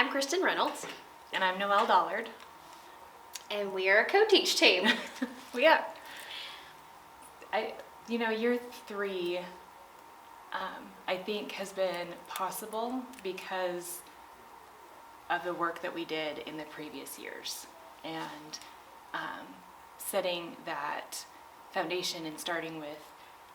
I'm Kristen Reynolds, And I'm Noelle Dollard. and we are a co-teach team. We are. Year 3, I think has been possible because of the work that we did in the previous years. And setting that foundation and starting with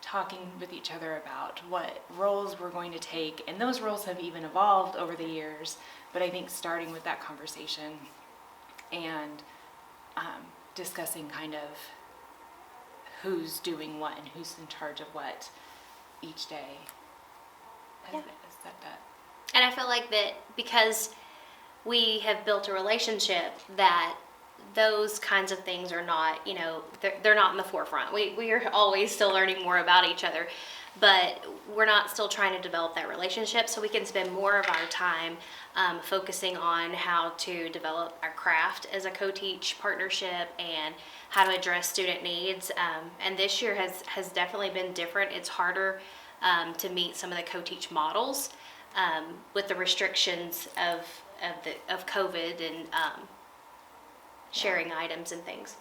talking with each other about what roles we're going to take. And those roles have even evolved over the years. But I think starting with that conversation and discussing kind of who's doing what and who's in charge of what each day has set that. And I feel like that because we have built a relationship, that those kinds of things are not, they're not in the forefront. We are always still learning more about each other, but we're not still trying to develop that relationship, so we can spend more of our time focusing on how to develop our craft as a co-teach partnership and how to address student needs. And this year has definitely been different. It's harder to meet some of the co-teach models with the restrictions of COVID and sharing items and things.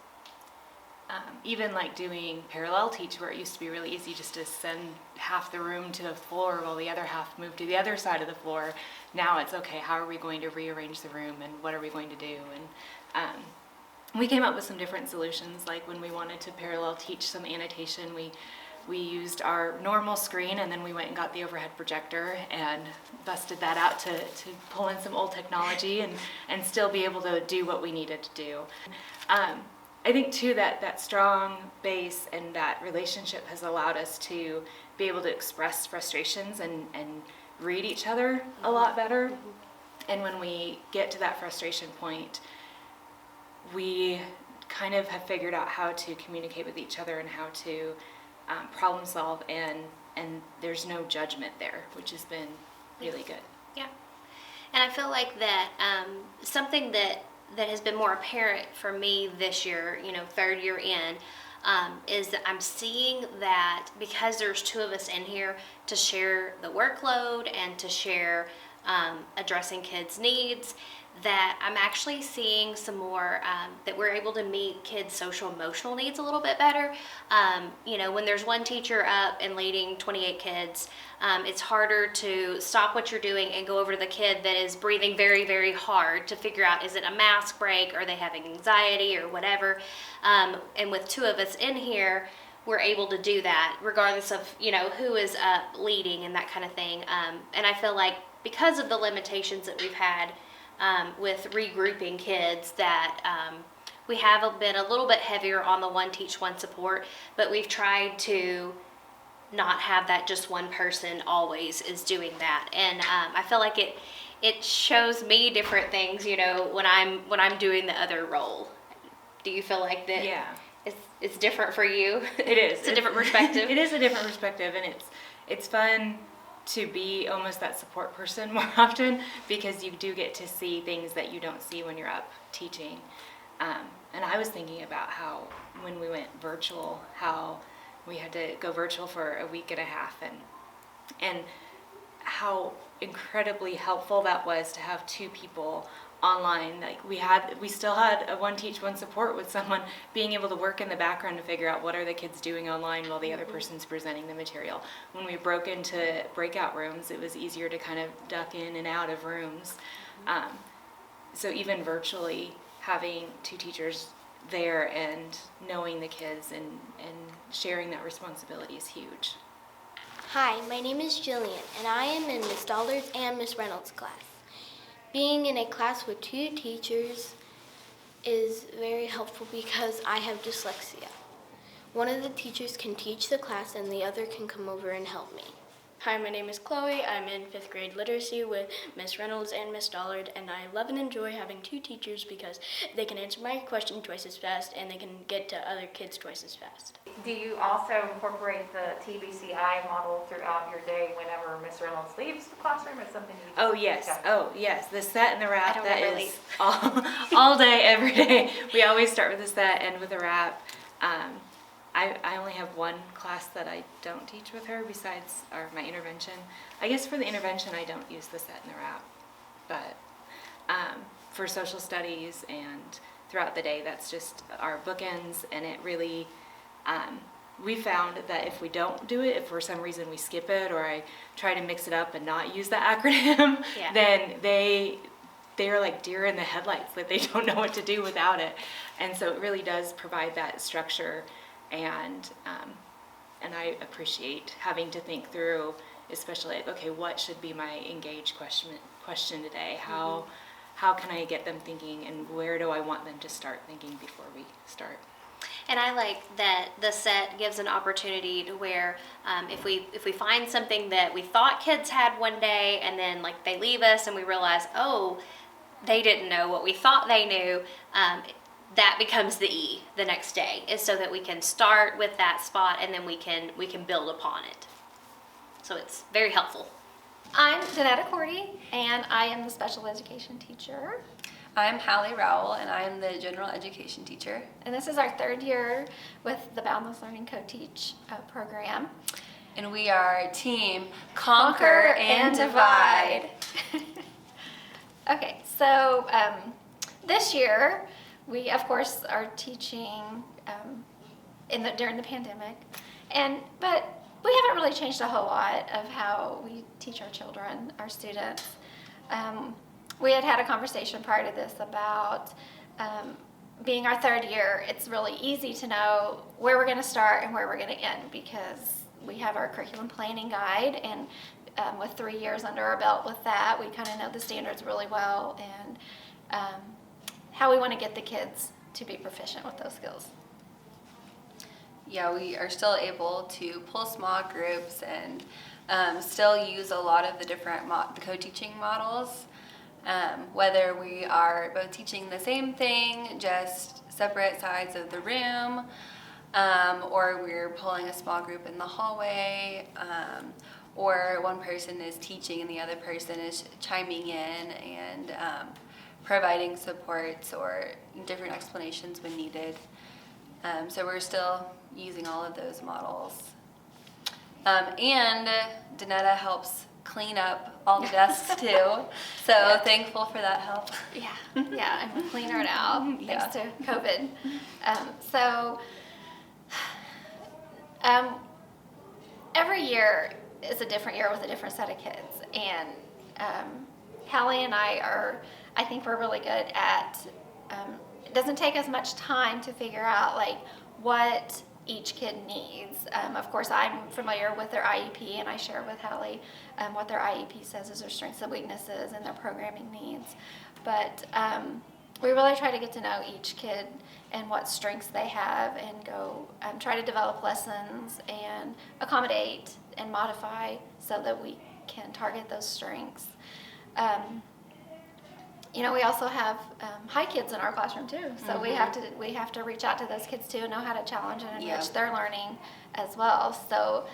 Even like doing parallel teach, where it used to be really easy just to send half the room to the floor while the other half moved to the other side of the floor. Now it's okay, how are we going to rearrange the room and what are we going to do? And we came up with some different solutions. Like when we wanted to parallel teach some annotation, we used our normal screen, and then we went and got the overhead projector and busted that out to pull in some old technology and still be able to do what we needed to do. I think too that strong base and that relationship has allowed us to be able to express frustrations and read each other a lot better. And when we get to that frustration point, we kind of have figured out how to communicate with each other and how to problem solve, and there's no judgment there, which has been really good. Yeah. And I feel like that something that has been more apparent for me this year, third year in, is that I'm seeing that because there's 2 of us in here to share the workload and to share addressing kids' needs, that I'm actually seeing some more, that we're able to meet kids' social emotional needs a little bit better. When there's one teacher up and leading 28 kids, it's harder to stop what you're doing and go over to the kid that is breathing very, very hard to figure out, is it a mask break? Are they having anxiety or whatever? And with 2 of us in here, we're able to do that regardless of, who is up leading and that kind of thing. And I feel like because of the limitations that we've had with regrouping kids, that we have been a little bit heavier on the one teach, one support, but we've tried to not have that just one person always is doing that. And I feel like it shows me different things, when I'm doing the other role. Do you feel like that? Yeah. It's different for you? It is. It's a different perspective. It is a different perspective, and it's fun to be almost that support person more often, because you do get to see things that you don't see when you're up teaching. And I was thinking about how when we went virtual, how we had to go virtual for a week and a half, and how incredibly helpful that was to have 2 people online. Like we still had a one teach, one support with someone being able to work in the background to figure out what are the kids doing online while the other person's presenting the material. When we broke into breakout rooms, it was easier to kind of duck in and out of rooms. So even virtually, having 2 teachers there and knowing the kids and sharing that responsibility is huge. Hi, my name is Jillian, and I am in Miss Dollard's and Miss Reynolds' class. Being in a class with 2 teachers is very helpful because I have dyslexia. One of the teachers can teach the class and the other can come over and help me. Hi, my name is Chloe. I'm in 5th grade literacy with Miss Reynolds and Miss Dollard, and I love and enjoy having 2 teachers because they can answer my question twice as fast and they can get to other kids twice as fast. Do you also incorporate the TBCI model throughout your day whenever Miss Reynolds leaves the classroom? It's something you Oh yes, the set and the wrap, don't that ever is all day, every day. We always start with the set, end with a wrap. I only have one class that I don't teach with her besides my intervention. I guess for the intervention I don't use the set and the wrap, but for social studies and throughout the day. That's just our bookends, and it really, we found that if we don't do it, if for some reason we skip it or I try to mix it up and not use the acronym, Yeah. then they're like deer in the headlights, that they don't know what to do without it. And so it really does provide that structure, and I appreciate having to think through, especially like, okay, what should be my engaged question today? How can I get them thinking, and where do I want them to start thinking before we start? And I like that the set gives an opportunity to where if we find something that we thought kids had one day, and then like they leave us and we realize, oh, they didn't know what we thought they knew, that becomes the E the next day, is so that we can start with that spot and then we can build upon it. So it's very helpful. I'm Janetta Cordy, and I am the special education teacher. I'm Hallie Rowell, and I am the general education teacher. And this is our third year with the Boundless Learning Co-Teach program. And we are team Conquer and Divide. Okay, so this year we, of course, are teaching during the pandemic, but we haven't really changed a whole lot of how we teach our children, our students. We had a conversation prior to this about being our third year. It's really easy to know where we're going to start and where we're going to end, because we have our curriculum planning guide, and with 3 years under our belt with that, we kind of know the standards really well, and how we want to get the kids to be proficient with those skills. Yeah, we are still able to pull small groups and still use a lot of the different co-teaching models, whether we are both teaching the same thing, just separate sides of the room, or we're pulling a small group in the hallway, or one person is teaching and the other person is chiming in and providing supports or different explanations when needed. So we're still using all of those models. And Danetta helps clean up all the desks too. So thankful for that help. Yeah, I'm a cleaner now, Yeah. thanks to COVID. Every year is a different year with a different set of kids, and Hallie and I think we're really good at, it doesn't take as much time to figure out like what each kid needs. Of course, I'm familiar with their IEP, and I share with Hallie what their IEP says is their strengths and weaknesses and their programming needs. But we really try to get to know each kid and what strengths they have, and go try to develop lessons and accommodate and modify so that we can target those strengths. We also have high kids in our classroom too, so we have to reach out to those kids too and know how to challenge and enrich their learning as well. So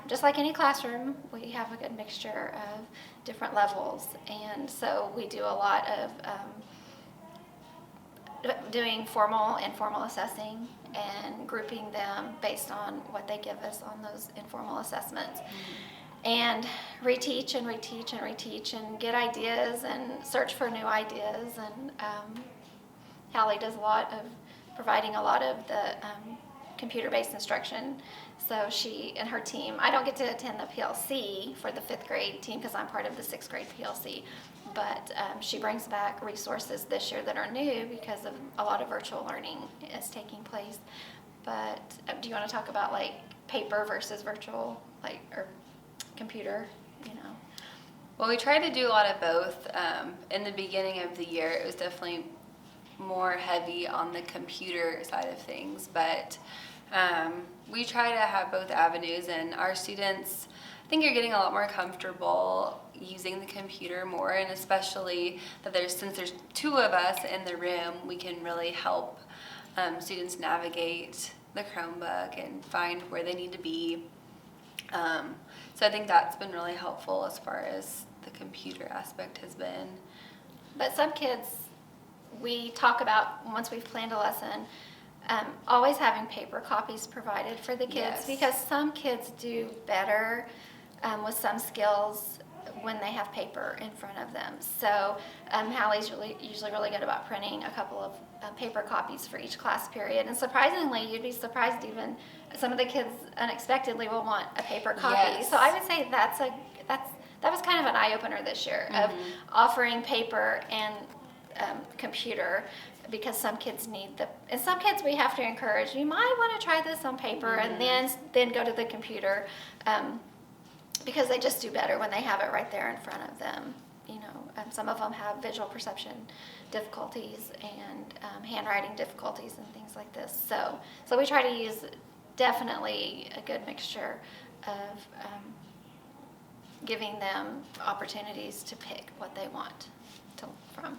just like any classroom, we have a good mixture of different levels, and so we do a lot of doing formal and informal assessing and grouping them based on what they give us on those informal assessments. And reteach and reteach and reteach and get ideas and search for new ideas. And Hallie does a lot of providing a lot of the computer-based instruction. So she and her team, I don't get to attend the PLC for the 5th grade team because I'm part of the 6th grade PLC, but she brings back resources this year that are new because of a lot of virtual learning is taking place. But do you want to talk about like paper versus virtual, or computer, Well, we try to do a lot of both. In the beginning of the year, it was definitely more heavy on the computer side of things, but we try to have both avenues, and our students, I think, are getting a lot more comfortable using the computer more, and especially that since there's 2 of us in the room, we can really help students navigate the Chromebook and find where they need to be. So I think that's been really helpful as far as the computer aspect has been. But some kids, we talk about, once we've planned a lesson, always having paper copies provided for the kids, Yes. because some kids do better with some skills when they have paper in front of them. So Hallie's usually really good about printing a couple of paper copies for each class period. And surprisingly, you'd be surprised, even some of the kids unexpectedly will want a paper copy. Yes. So I would say that was kind of an eye-opener this year of offering paper and computer, because some kids need and some kids we have to encourage, you might want to try this on paper and then go to the computer, because they just do better when they have it right there in front of them. You know, some of them have visual perception difficulties and handwriting difficulties and things like this. So we try to use definitely a good mixture of giving them opportunities to pick what they want from.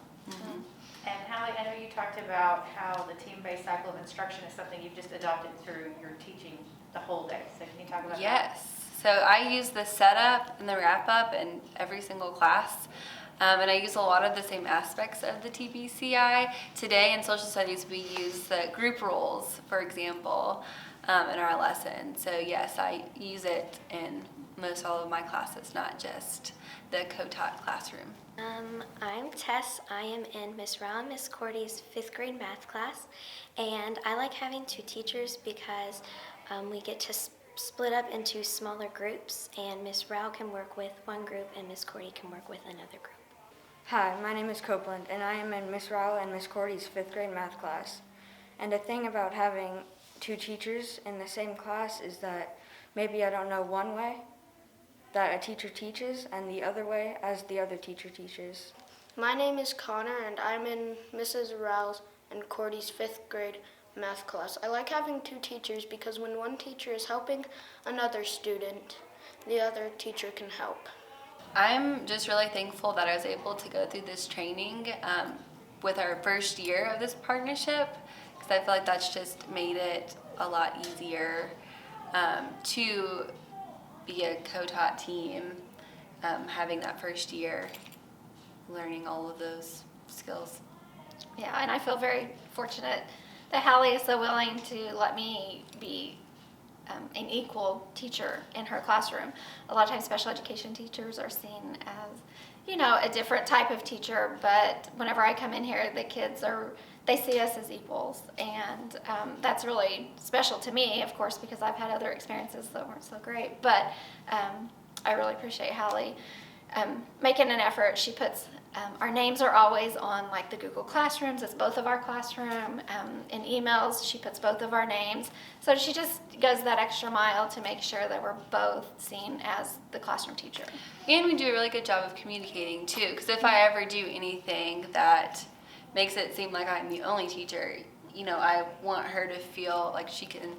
And Hallie, I know you talked about how the team-based cycle of instruction is something you've just adopted through your teaching the whole day. So can you talk about that? Yes. So I use the setup and the wrap-up in every single class. And I use a lot of the same aspects of the TBCI. Today in social studies, we use the group roles, for example, in our lesson. So yes, I use it in most all of my classes, not just the co-taught classroom. I'm Tess. I am in Miss Rao and Miss Cordy's 5th grade math class, and I like having 2 teachers because we get to split up into smaller groups, and Miss Rao can work with one group and Miss Cordy can work with another group. Hi, my name is Copeland, and I am in Miss Rao and Miss Cordy's 5th grade math class. And the thing about having 2 teachers in the same class is that maybe I don't know one way that a teacher teaches and the other way as the other teacher teaches. My name is Connor, and I'm in Mrs. Rao's and Cordy's 5th grade math class. I like having 2 teachers because when one teacher is helping another student, the other teacher can help. I'm just really thankful that I was able to go through this training with our first year of this partnership, because I feel like that's just made it a lot easier to be a co-taught team, having that first year, learning all of those skills. Yeah, and I feel very fortunate that Hallie is so willing to let me be an equal teacher in her classroom. A lot of times special education teachers are seen as, you know, a different type of teacher, but whenever I come in here, the kids they see us as equals, and that's really special to me, of course, because I've had other experiences that weren't so great, but I really appreciate Hallie making an effort. She puts our names are always on like the Google Classrooms. It's both of our classroom. In emails, she puts both of our names. So she just goes that extra mile to make sure that we're both seen as the classroom teacher. And we do a really good job of communicating too, because if I ever do anything that makes it seem like I'm the only teacher, you know, I want her to feel like she can,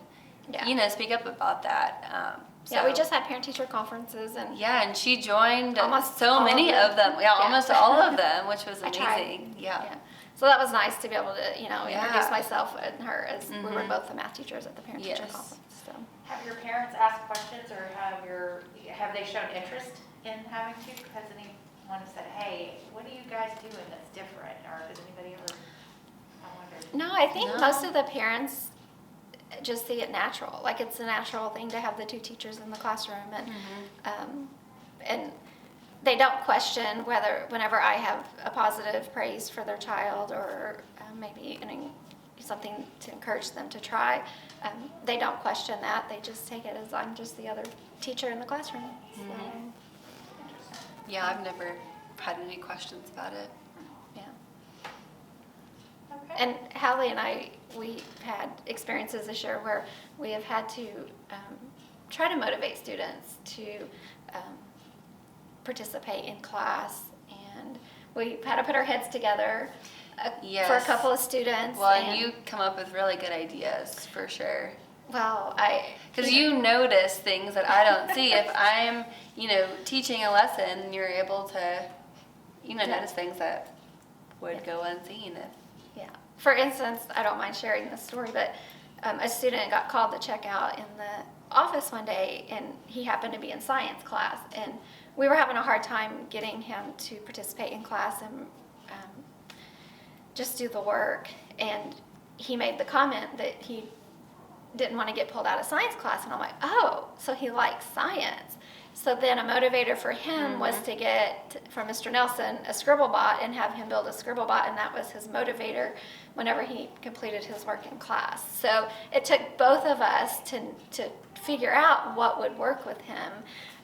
you know, speak up about that. Yeah, we just had parent-teacher conferences, and yeah, and she joined almost so many of them. Yeah, almost all of them, which was I tried. amazing. Yeah. So that was nice to be able to, you know, introduce myself and her as we were both the math teachers at the parent-teacher conference. So. Have your parents asked questions, or have they shown interest in having to? Has anyone said, hey, what are you guys doing that's different? Or does anybody ever, I wonder? No, I think most of the parents just see it natural. Like it's a natural thing to have the 2 teachers in the classroom, and they don't question whenever I have a positive praise for their child or maybe something to encourage them to try. They don't question that. They just take it as I'm just the other teacher in the classroom. So, Yeah, I've never had any questions about it. yeah. And Hallie and I, we had experiences this year where we have had to try to motivate students to participate in class, and we had to put our heads together for a couple of students. Well, and you come up with really good ideas for sure. Well, because you notice things that I don't see. If I'm, you know, teaching a lesson, you're able to, you know, notice things that would go unseen. Yeah. For instance, I don't mind sharing this story, but a student got called to check out in the office one day, and he happened to be in science class, and we were having a hard time getting him to participate in class and just do the work. And he made the comment that he didn't want to get pulled out of science class, and I'm like, oh, so he likes science. So then a motivator for him was to get from Mr. Nelson a Scribblebot and have him build a Scribblebot, and that was his motivator whenever he completed his work in class. So it took both of us to figure out what would work with him.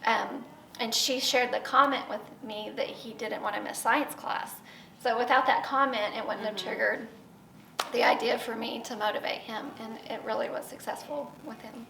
And she shared the comment with me that he didn't want to miss science class. So without that comment, it wouldn't have triggered the idea for me to motivate him, and it really was successful with him.